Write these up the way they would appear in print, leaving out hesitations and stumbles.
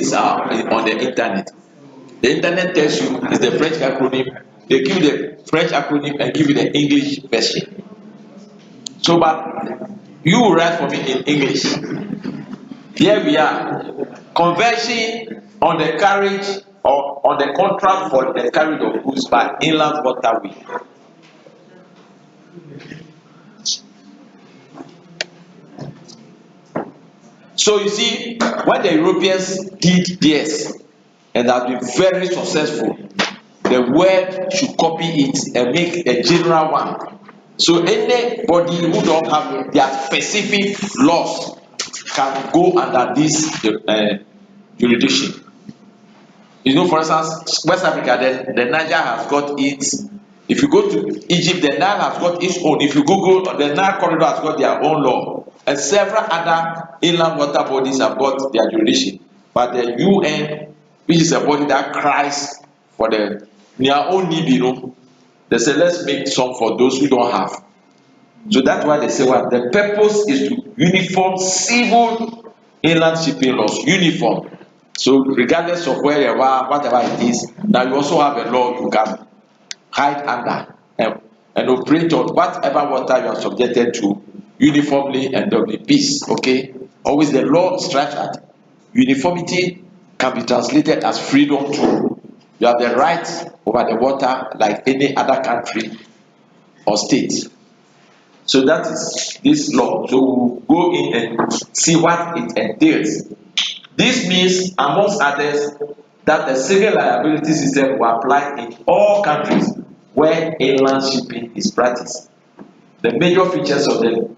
things are on the internet. The internet tells you it's the French acronym. They give you the French acronym and give you the English version. So, but you will write for me in English. Here we are. Conversion on the carriage or on the contract for the carriage of goods by inland waterway. So you see, when the Europeans did this and have been very successful, the world should copy it and make a general one. So anybody who don't have their specific laws can go under this jurisdiction. You know, for instance, West Africa, the Niger has got its. If you go to Egypt, the Nile has got its own. If you Google, the Nile corridor has got their own law, and several other inland water bodies have got their jurisdiction. But the UN, which is a body that cries for their own need, you know, they say let's make some for those who don't have. So that's why they say what the purpose is to uniform civil inland shipping laws, uniform. So regardless of where you are, whatever it is, now you also have a law you can hide under and operate on whatever water you are subjected to uniformly, and there will be peace. Okay, always the law structured. Uniformity can be translated as freedom too. You have the right over the water like any other country or state. So that is this law. So we'll go in and see what it entails. This means, amongst others, that the civil liability system will apply in all countries where inland shipping is practiced. The major features of the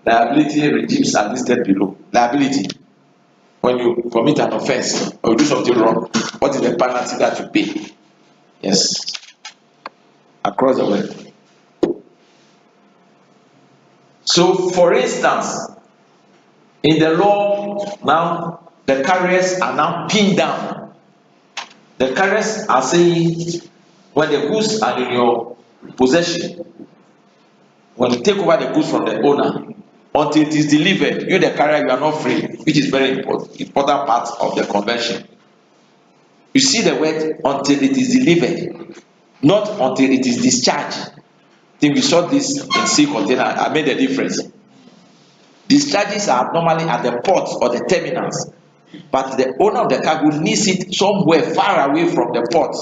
liability regimes are listed below. Liability: when you commit an offense or you do something wrong, what is the penalty that you pay? Yes, across the world. So, for instance, in the law now, the carriers are now pinned down. The carriers are saying, when the goods are in your possession, when you take over the goods from the owner, until it is delivered, you the carrier, you are not free, which is very important part of the convention. You see the word until it is delivered, not until it is discharged. I think we saw this in sea container. I made a difference. Discharges are normally at the ports or the terminals, but the owner of the cargo needs it somewhere far away from the port.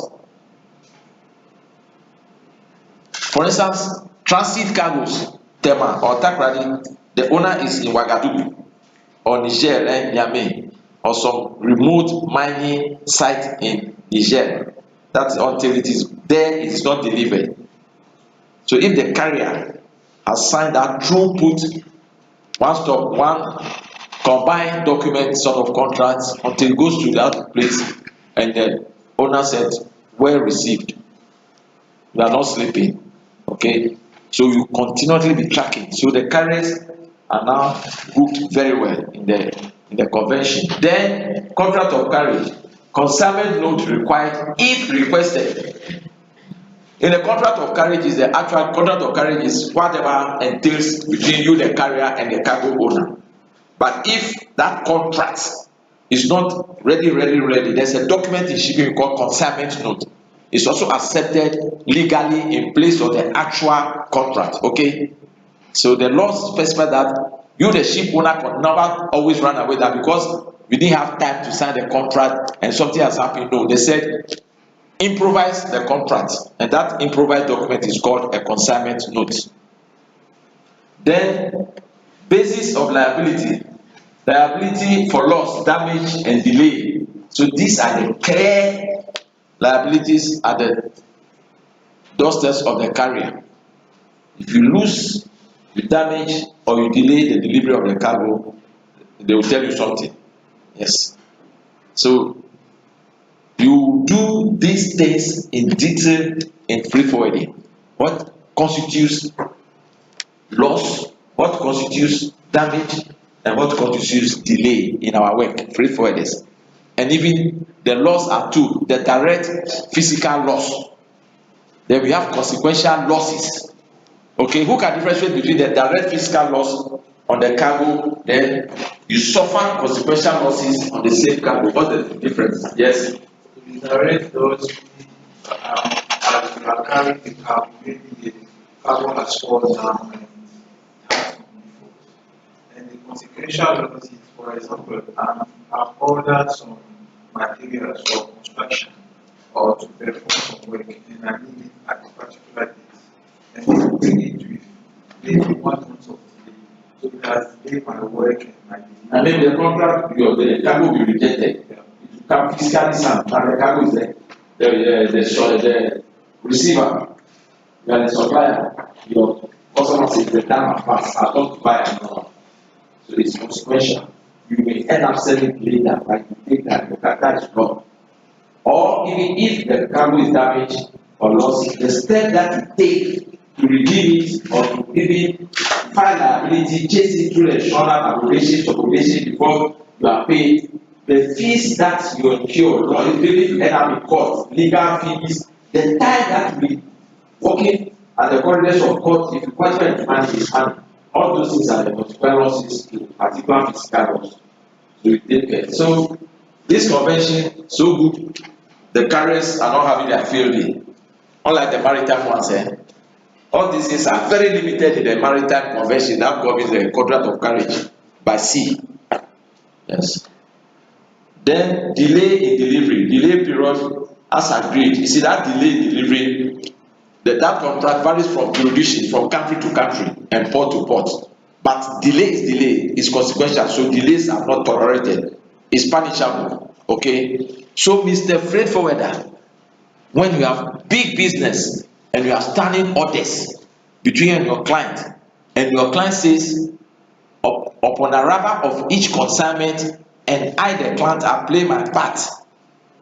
For instance, transit cargoes, Tema or Takrady, the owner is in Ouagadougou or Niger, Niamey, or some remote mining site in Niger. That's until it is there, it is not delivered. So if the carrier has signed that throughput one combined document sort of contracts until it goes to that place and the owner said, well received, you are not sleeping. Okay, so you continually be tracking. So the carriers are now booked very well in the convention. Then contract of carriage, consignment note required if requested. In the contract of carriage is the actual contract of carriage is whatever entails between you, the carrier, and the cargo owner. But if that contract is not ready, there's a document in shipping called consignment note. It's also accepted legally in place of the actual contract. Okay, so the law specifies that you, the ship owner, could never always run away that because you didn't have time to sign the contract and something has happened. No, they said improvise the contract, and that improvised document is called a consignment note. Then basis of liability for loss, damage, and delay. So these are the clear liabilities at the doorsteps of the carrier. If you lose, you damage, or you delay the delivery of the cargo, they will tell you something. Yes. So you do these things in detail in freight forwarding. What constitutes loss, what constitutes damage, and what constitutes delay in our work, freight forwarders. And even the loss are two: the direct physical loss, then we have consequential losses. Okay, who can differentiate between the direct physical loss on the cargo, then you suffer consequential losses on the same cargo. What's the difference? Yes. To direct those as you are carrying the cargo, maybe the cargo has fallen down and it has to be default. And the consequential losses, for example, I've ordered some materials for construction or to perform some work and I need it at a particular date. And they bring it with maybe 1 month of delay. So it has delayed my work and my And delivery. then the contract, the cargo will be rejected. Yeah. It will come physically sound, and the cargo is there. The receiver, you are the supplier. Your customer says the time has passed, I don't buy another. So it's consequential. You may end up selling later, but you think that the cargo is wrong. Or even if the cargo is damaged or lost, the step that you take to redeem it or to even file liability, chase it through the insurance abrogation before you are paid, the fees that you incur, or even if you end up in court, legal fees, the time that you be working at the corridors of court, if you qualify to manage his money, all those things are the multiple losses to particular fiscal loss. So you take care. So this convention so good, the carriers are not having their field day, unlike the maritime ones. All these things are very limited in the maritime convention that governs the contract of carriage by sea. Yes. Then delay in delivery, delay period as agreed. You see that delay in delivery, that contract varies from jurisdiction, from country to country and port to port. But delay is consequential, so delays are not tolerated. It's punishable. Okay. So Mr. Freight Forwarder, when you have big business and you are standing orders between you and your client says, upon arrival of each consignment, and I, the client, I play my part.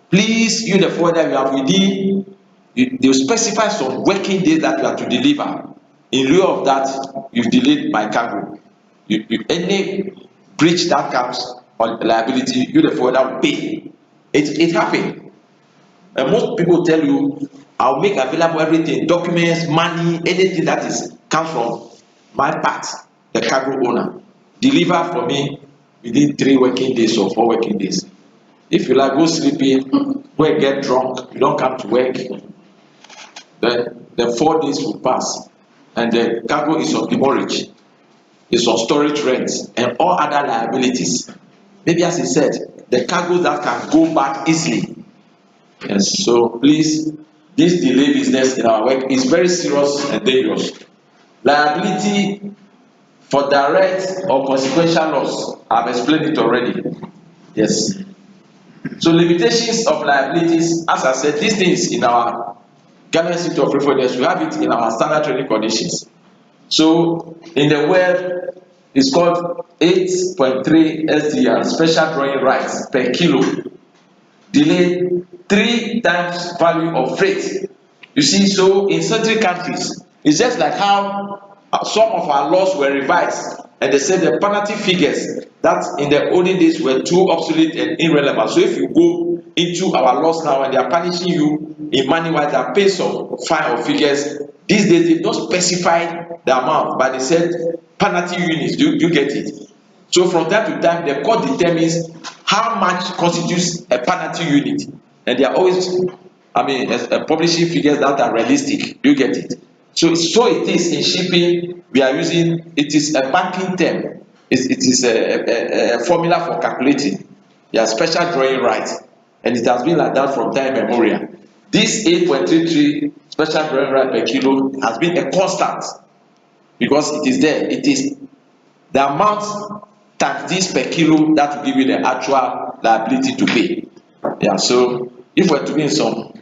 Please, you the forwarder, you have within, they will specify some working days that you have to deliver. In lieu of that, you've delayed my cargo. Any breach that comes on liability, you the forwarder will pay. It happened. And most people tell you, I'll make available everything, documents, money, anything that is comes from my part, the cargo owner. Deliver for me within 3 working days or 4 working days. If you like, go sleeping, go and get drunk, you don't come to work, then the 4 days will pass and the cargo is on demurrage, it's on storage rent and all other liabilities. Maybe as he said, the cargo that can go back easily. Yes, so please, this delay business in our work is very serious and dangerous. Liability for direct or consequential loss, I've explained it already. Yes. So limitations of liabilities, as I said, these things in our Ghana Institute of Freight Forwarders, we have it in our standard trading conditions. So in the world, it's called 8.3 SDR, special drawing rights per kilo. Delay 3 times value of freight. You see, so in certain countries, it's just like how some of our laws were revised and they said the penalty figures that in the olden days were too obsolete and irrelevant. So if you go into our laws now and they are punishing you in money wise, they are paying some fine or figures. These days they don't specify the amount, but they said penalty units. Do you get it? So from time to time, the court determines how much constitutes a penalty unit, and they are always, publishing figures that are realistic. Do you get it? So it is in shipping. We are using it is a banking term. It is a formula for calculating. There are special drawing rights, and it has been like that from time immemorial. This 8.33 special drawing right per kilo has been a constant because it is there. It is the amount times this per kilo that will give you the actual liability to pay. Yeah, so if we're to be in some,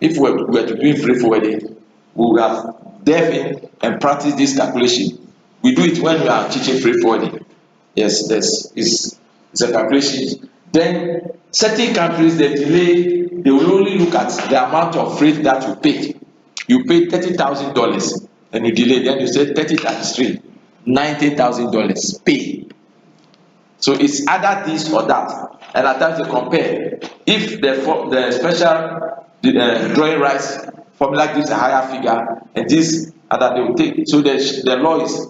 if we're to do in freight forwarding, we will have delved in and practice this calculation. We do it when we are teaching freight forwarding. Yes, it's a calculation. Then certain countries, they delay, they will only look at the amount of freight that you paid. You paid $30,000 and you delay, then you say 30 times 3, $90,000 pay. So it's either this or that, and at times they compare. If the special drawing rights formula gives a higher figure, and this and that they will take. So the law is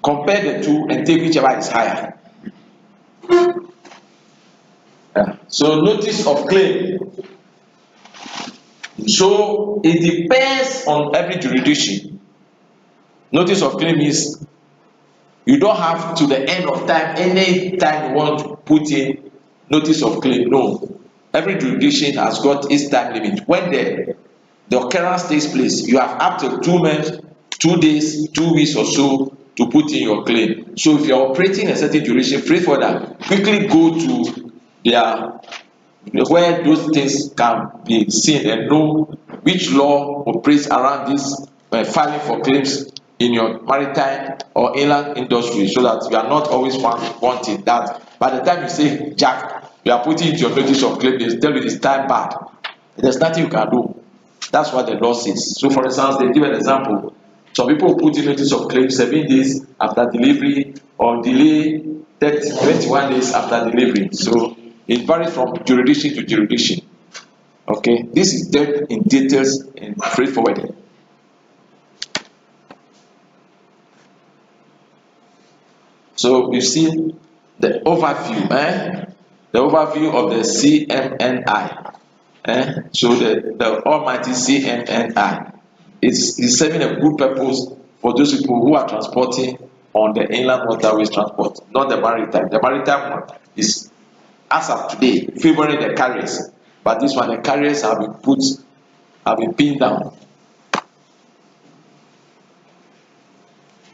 compare the two and take whichever is higher. Yeah. So notice of claim. So it depends on every jurisdiction. Notice of claim is you don't have to the end of time, any time you want to put in notice of claim. No. Every jurisdiction has got its time limit. When the occurrence takes place, you have up to 2 months, 2 days, 2 weeks or so to put in your claim. So if you are operating a certain jurisdiction, pray for that. Quickly go to their where those things can be seen and know which law operates around this filing for claims in your maritime or inland industry, so that you are not always found wanting that by the time you say Jack, you are putting into your notice of claim, they tell you it's time bad. There's nothing you can do. That's what the law says. So for instance, they give an example. Some people put in notice of claim 7 days after delivery or delay 21 days after delivery. So it varies from jurisdiction to jurisdiction. Okay, this is dealt in details in freight forwarding. So you see the overview, the overview of the CMNI. So the almighty CMNI is serving a good purpose for those people who are transporting on the inland waterways transport, not the maritime. The maritime one is, as of today, favoring the carriers, but this one, the carriers have been pinned down.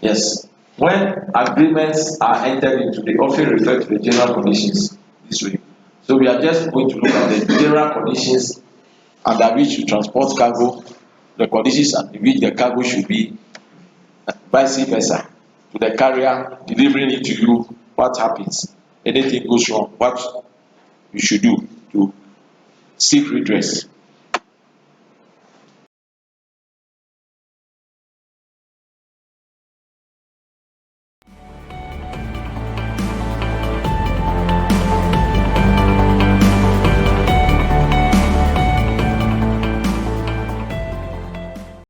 Yes, when agreements are entered into, they often refer to the general conditions this way. So we are just going to look at the general conditions under which you transport cargo, the conditions under which the cargo should be, vice versa. To the carrier delivering it to you, what happens? Anything goes wrong, what you should do to seek redress.